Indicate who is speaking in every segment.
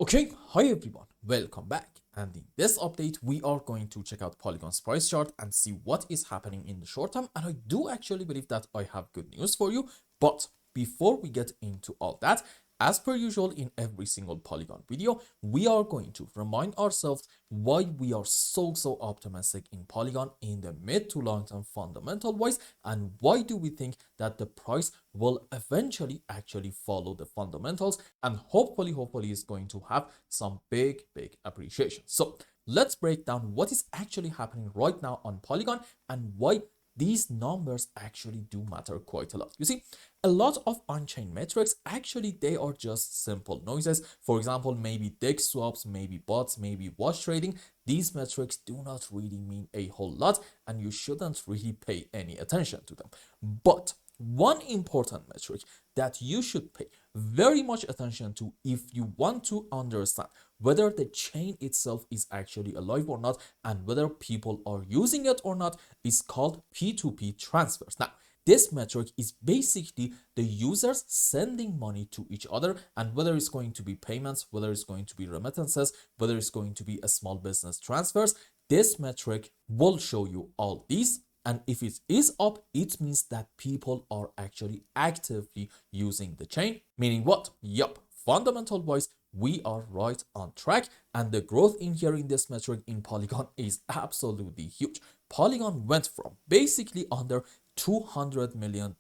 Speaker 1: Okay, hi everyone, welcome back. And in this update, we are going to check out Polygon's price chart and see what is happening in the short term. And I do actually believe that I have good news for you. But before we get into all that, as per usual in every single Polygon video, we are going to remind ourselves why we are so optimistic in Polygon in the mid to long term fundamental wise, and why do we think that the price will eventually actually follow the fundamentals and hopefully is going to have some big appreciation. So let's break down what is actually happening right now on Polygon and why these numbers actually do matter quite a lot. You see, a lot of on-chain metrics, actually, they are just simple noises. For example, maybe DEX swaps, maybe bots, maybe wash trading. These metrics do not really mean a whole lot, and you shouldn't really pay any attention to them. But one important metric that you should pay very much attention to if you want to understand whether the chain itself is actually alive or not and whether people are using it or not is called P2P transfers. Now, this metric is basically the users sending money to each other, and whether it's going to be payments, whether it's going to be remittances, whether it's going to be a small business transfers, this metric will show you all these. And if it is up, it means that people are actually actively using the chain. Meaning what? Yup, fundamental wise, we are right on track. And the growth in here in this metric in Polygon is absolutely huge. Polygon went from basically under $200 million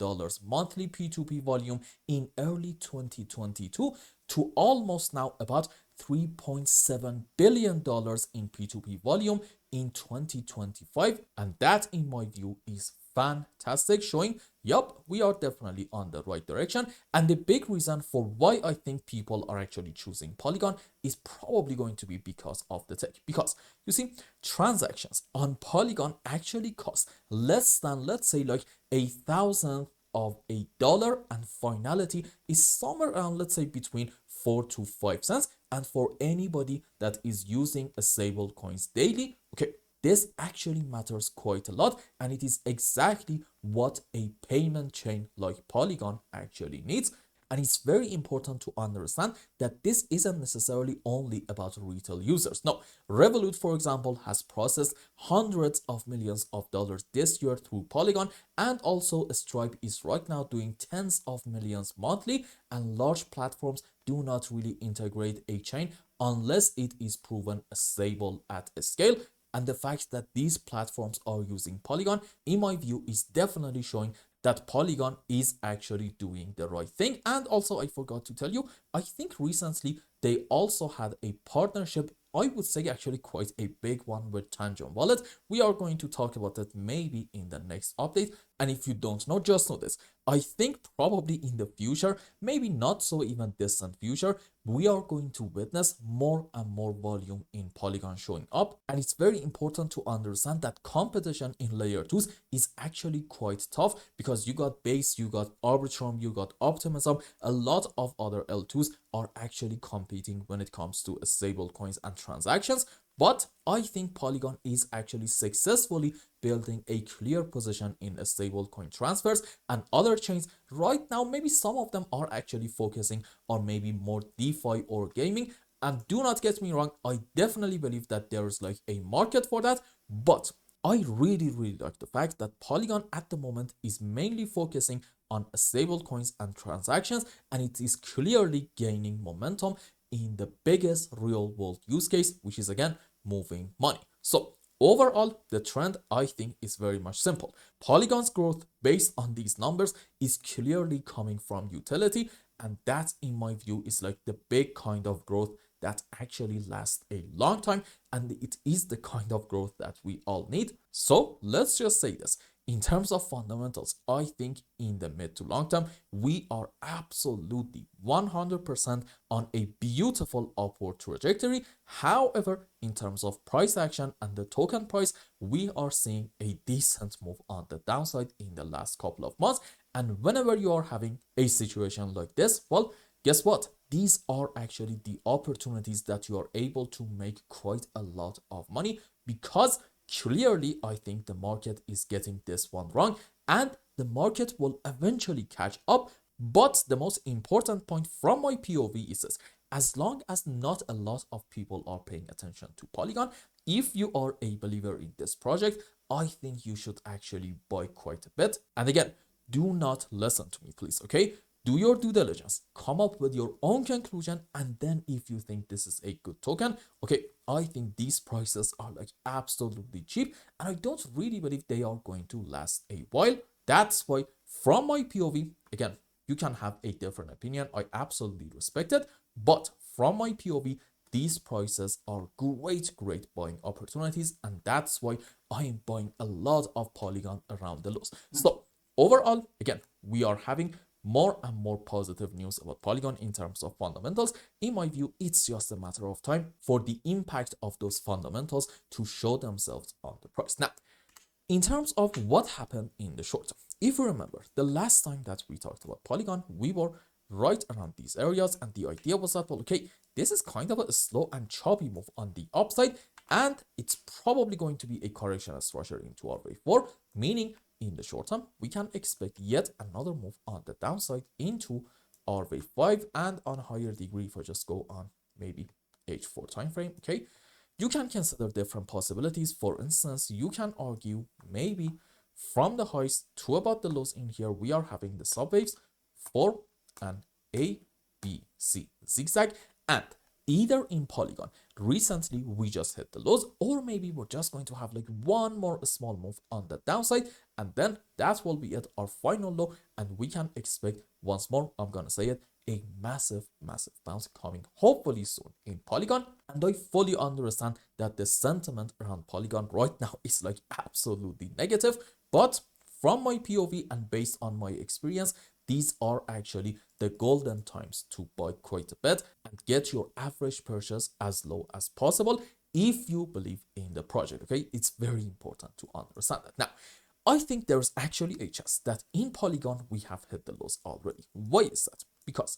Speaker 1: monthly P2P volume in early 2022 to almost now about $3.7 billion in P2P volume in 2025. And that, in my view, is fantastic, showing, yup, we are definitely on the right direction. And the big reason for why I think people are actually choosing Polygon is probably going to be because of the tech. Because you see, transactions on Polygon actually cost less than, let's say, like 1,000th of a dollar, and finality is somewhere around, let's say, between 4 to 5 cents. And for anybody that is using a stable coins daily, okay, this actually matters quite a lot, and it is exactly what a payment chain like Polygon actually needs. And it's very important to understand that this isn't necessarily only about retail users. No, Revolut, for example, has processed hundreds of millions of dollars this year through Polygon, and also Stripe is right now doing tens of millions monthly, and large platforms do not really integrate a chain unless it is proven stable at a scale. And the fact that these platforms are using Polygon, in my view, is definitely showing that Polygon is actually doing the right thing. And also, I forgot to tell you, I think recently they also had a partnership, I would say actually quite a big one, with Tangent Wallet. We are going to talk about that maybe in the next update. And if you don't know, just know this. I think probably in the future, maybe not so even distant future, we are going to witness more and more volume in Polygon showing up. And it's very important to understand that competition in layer 2s is actually quite tough, because you got Base, you got Arbitrum, you got Optimism, a lot of other L2s are actually competing when it comes to stable coins and transactions. But I think Polygon is actually successfully building a clear position in stablecoin transfers, and other chains right now, maybe some of them are actually focusing on maybe more DeFi or gaming. And do not get me wrong, I definitely believe that there is like a market for that, but I really like the fact that Polygon at the moment is mainly focusing on stable coins and transactions, and it is clearly gaining momentum in the biggest real world use case, which is again moving money. So overall, the trend, I think, is very much simple. Polygon's growth based on these numbers is clearly coming from utility, and that, in my view, is like the big kind of growth that actually lasts a long time, and it is the kind of growth that we all need. So let's just say this. In terms of fundamentals, I think in the mid to long term, we are absolutely 100% on a beautiful upward trajectory. However, in terms of price action and the token price, we are seeing a decent move on the downside in the last couple of months. And whenever you are having a situation like this, well, guess what? These are actually the opportunities that you are able to make quite a lot of money, because clearly I think the market is getting this one wrong, and the market will eventually catch up. But the most important point from my POV is this: as long as not a lot of people are paying attention to Polygon, if you are a believer in this project, I think you should actually buy quite a bit. And again, do not listen to me, please, okay? Do your due diligence, come up with your own conclusion, and then if you think this is a good token, okay, I think these prices are like absolutely cheap, and I don't really believe they are going to last a while. That's why, from my POV, again, you can have a different opinion, I absolutely respect it, but from my POV, these prices are great buying opportunities, and that's why I am buying a lot of Polygon around the lows. So overall, again, we are having more and more positive news about Polygon in terms of fundamentals. In my view, it's just a matter of time for the impact of those fundamentals to show themselves on the price. Now, in terms of what happened in the short term, if you remember, the last time that we talked about Polygon, we were right around these areas, and the idea was that, well, okay, this is kind of a slow and choppy move on the upside, and it's probably going to be a correction structure into our wave 4, meaning in the short term, we can expect yet another move on the downside into our wave 5, and on a higher degree, if I just go on maybe H4 time frame, okay, you can consider different possibilities. For instance, you can argue maybe from the highs to about the lows in here, we are having the subwaves for an A, B, C zigzag, and either in Polygon, recently we just hit the lows, or maybe we're just going to have like one more small move on the downside, and then that will be at our final low, and we can expect once more, I'm gonna say it, a massive bounce coming hopefully soon in Polygon. And I fully understand that the sentiment around Polygon right now is like absolutely negative, but from my POV and based on my experience, these are actually the golden times to buy quite a bit and get your average purchase as low as possible if you believe in the project, okay? It's very important to understand that. Now, I think there's actually a chance that in Polygon we have hit the lows already. Why is that? Because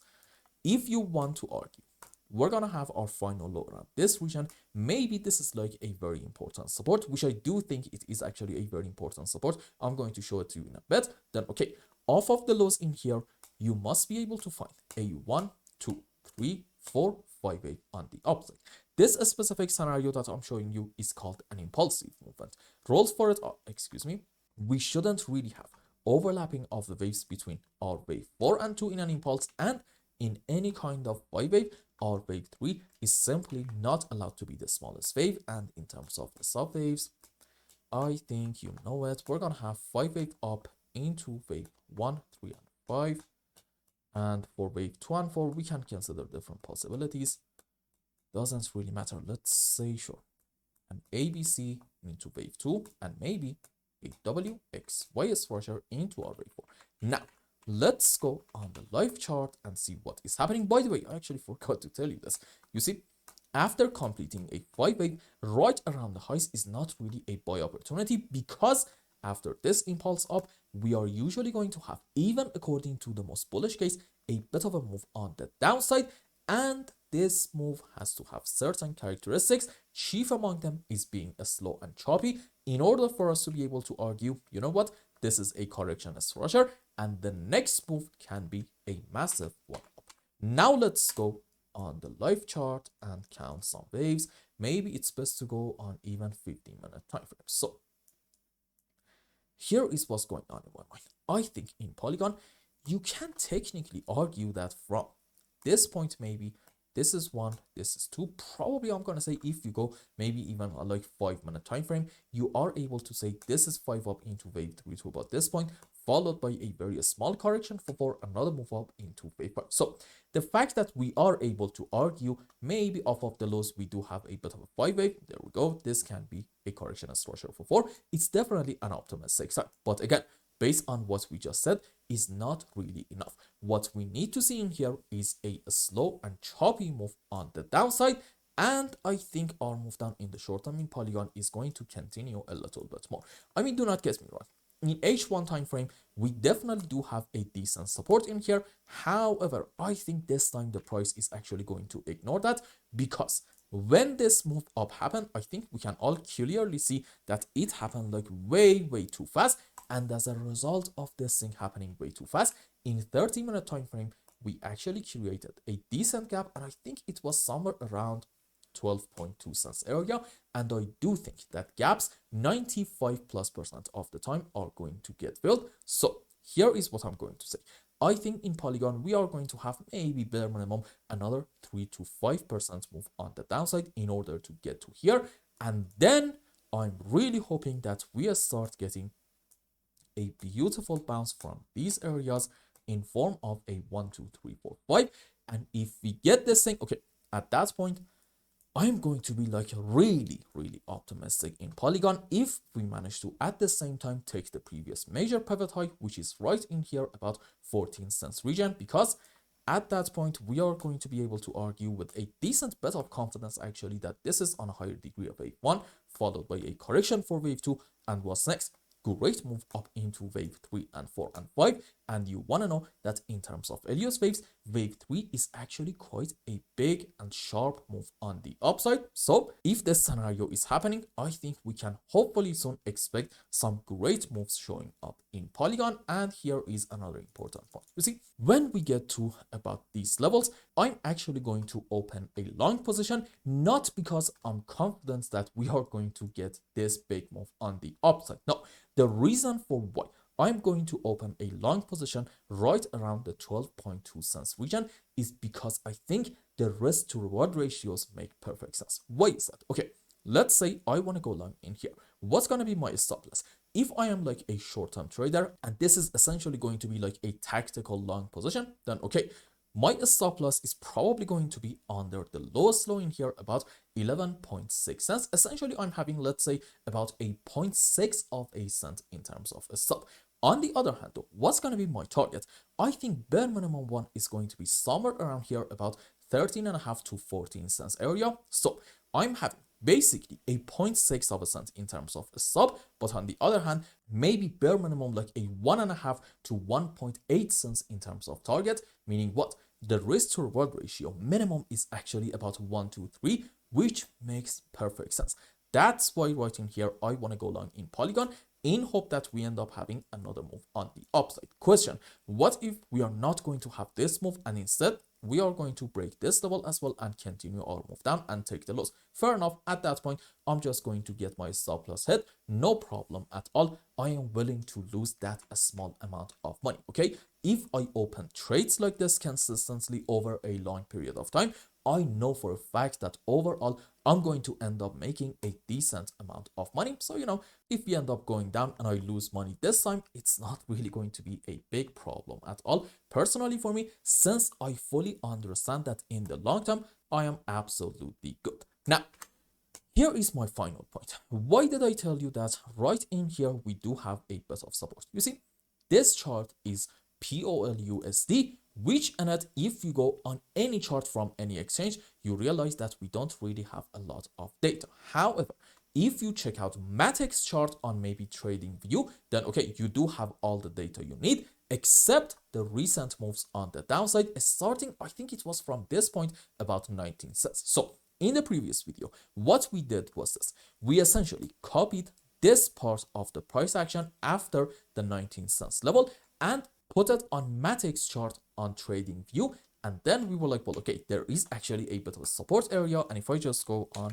Speaker 1: if you want to argue, we're gonna have our final low around this region. Maybe this is like a very important support, which I do think it is actually a very important support. I'm going to show it to you in a bit. Then, okay, off of the lows in here, you must be able to find a 1, 2, 3, 4, 5, 8 on the upside. This specific scenario that I'm showing you is called an impulsive movement. Rolls for it, we shouldn't really have overlapping of the waves between our wave 4 and 2 in an impulse, and in any kind of Y wave, our wave 3 is simply not allowed to be the smallest wave. And in terms of the sub waves, I think you know it, we're gonna have 5 wave up into wave 1, 3, and 5. And for wave 2 and 4, we can consider different possibilities. Doesn't really matter. Let's say, sure, an ABC into wave 2, and maybe a WXY structure into our wave 4. Now, let's go on the live chart and see what is happening. By the way, I actually forgot to tell you this. You see, after completing a 5 wave right around the highs is not really a buy opportunity, because after this impulse up, we are usually going to have, even according to the most bullish case, a bit of a move on the downside, and this move has to have certain characteristics. Chief among them is being slow and choppy, in order for us to be able to argue, you know what, this is a correction structure, and the next move can be a massive one up. Now let's go on the live chart and count some waves. Maybe it's best to go on even 15-minute time frame. So here is what's going on in my mind. I think in Polygon, you can technically argue that from this point, maybe this is 1, this is 2. Probably I'm gonna say if you go maybe even a like 5-minute time frame, you are able to say this is 5 up into wave 3 to about this point, followed by a very small correction for another move up into wave 5. So the fact that we are able to argue maybe off of the lows we do have a bit of a 5 wave, there we go, this can be a correction structure for 4. It's definitely an optimistic side, but again, based on what we just said, is not really enough. What we need to see in here is a slow and choppy move on the downside, and I think our move down in the short term in Polygon is going to continue a little bit more. I mean, do not get me wrong. In H1 time frame, we definitely do have a decent support in here. However, I think this time the price is actually going to ignore that, because when this move up happened, I think we can all clearly see that it happened like way too fast. And as a result of this thing happening way too fast, in 30-minute time frame, we actually created a decent gap, and I think it was somewhere around 12.2 cents area. And I do think that gaps 95+% of the time are going to get filled. So here is what I'm going to say. I think in Polygon, we are going to have maybe bare minimum another 3 to 5% move on the downside in order to get to here. And then I'm really hoping that we start getting a beautiful bounce from these areas in form of a 1, 2, 3, 4, 5. And if we get this thing, okay, at that point, I'm going to be like really optimistic in Polygon if we manage to at the same time take the previous major pivot high, which is right in here about 14 cents region, because at that point we are going to be able to argue with a decent bit of confidence actually that this is on a higher degree of wave 1 followed by a correction for wave 2, and what's next? Great move up into wave 3 and 4 and 5. And you want to know that in terms of Elliott's waves, wave 3 is actually quite a big and sharp move on the upside. So if this scenario is happening, I think we can hopefully soon expect some great moves showing up in Polygon. And here is another important point. You see, when we get to about these levels, I'm actually going to open a long position, not because I'm confident that we are going to get this big move on the upside. No, the reason for why I'm going to open a long position right around the 12.2 cents region is because I think the risk to reward ratios make perfect sense. Why is that? Okay, let's say I want to go long in here. What's going to be my stop loss? If I am like a short-term trader and this is essentially going to be like a tactical long position, then okay, my stop loss is probably going to be under the lowest low in here, about 11.6 cents. Essentially, I'm having, let's say, about a 0.6 of a cent in terms of a stop. On the other hand, though, what's going to be my target? I think bare minimum one is going to be somewhere around here, about 13.5 to 14 cents area. So I'm having basically a 0.6 of a cent in terms of a stop, but on the other hand, maybe bare minimum like a 1.5 to 1.8 cents in terms of target, meaning what? The risk to reward ratio minimum is actually about 1 to 3, which makes perfect sense. That's why right in here, I want to go long in Polygon in hope that we end up having another move on the upside. Question, what if we are not going to have this move and instead we are going to break this level as well and continue our move down and take the loss? Fair enough, at that point, I'm just going to get my stop loss hit. No problem at all. I am willing to lose that a small amount of money, okay? If I open trades like this consistently over a long period of time, I know for a fact that overall, I'm going to end up making a decent amount of money. So, you know, if we end up going down and I lose money this time, it's not really going to be a big problem at all. Personally for me, since I fully understand that in the long term, I am absolutely good. Now, here is my final point. Why did I tell you that right in here, we do have a bit of support? You see, this chart is POLUSD, which and that if you go on any chart from any exchange, you realize that we don't really have a lot of data. However, if you check out Matic's chart on maybe Trading View, then okay, you do have all the data you need, except the recent moves on the downside, starting, I think it was from this point, about 19 cents. So in the previous video, what we did was this. We essentially copied this part of the price action after the 19 cents level and put it on Matic's chart on Trading View. And then we were like, well, okay, there is actually a bit of a support area. And if I just go on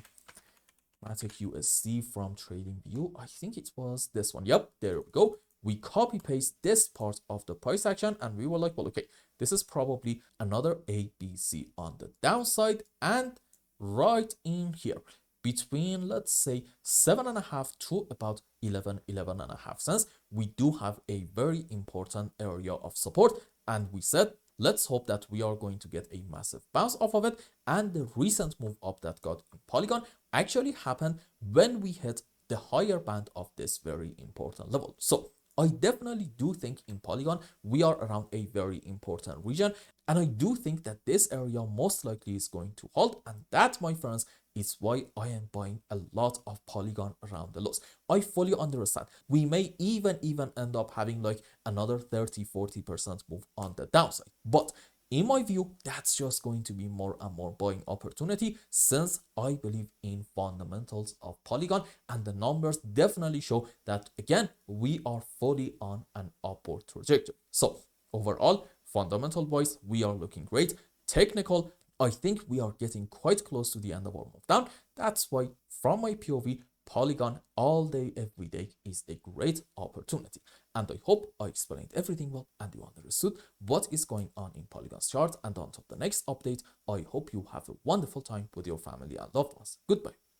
Speaker 1: Matic USD from Trading View, I think it was this one. Yep, there we go. We copy paste this part of the price action and we were like, well, okay, this is probably another ABC on the downside. And right in here, between, let's say, 7.5 to about 11.5 cents, we do have a very important area of support. And we said, let's hope that we are going to get a massive bounce off of it. And the recent move up that got in Polygon actually happened when we hit the higher band of this very important level. So I definitely do think in Polygon, we are around a very important region. And I do think that this area most likely is going to hold. And that, my friends, is why I am buying a lot of Polygon around the lows. I fully understand. We may even end up having like another 30-40% move on the downside. But in my view, that's just going to be more and more buying opportunity since I believe in fundamentals of Polygon, and the numbers definitely show that, again, we are fully on an upward trajectory. So overall, Fundamental wise, we are looking great. Technical, I think we are getting quite close to the end of our move down. That's why, from my POV, Polygon all day, every day is a great opportunity. And I hope I explained everything well and you understood what is going on in Polygon's chart. And until the next update, I hope you have a wonderful time with your family and loved ones. Goodbye.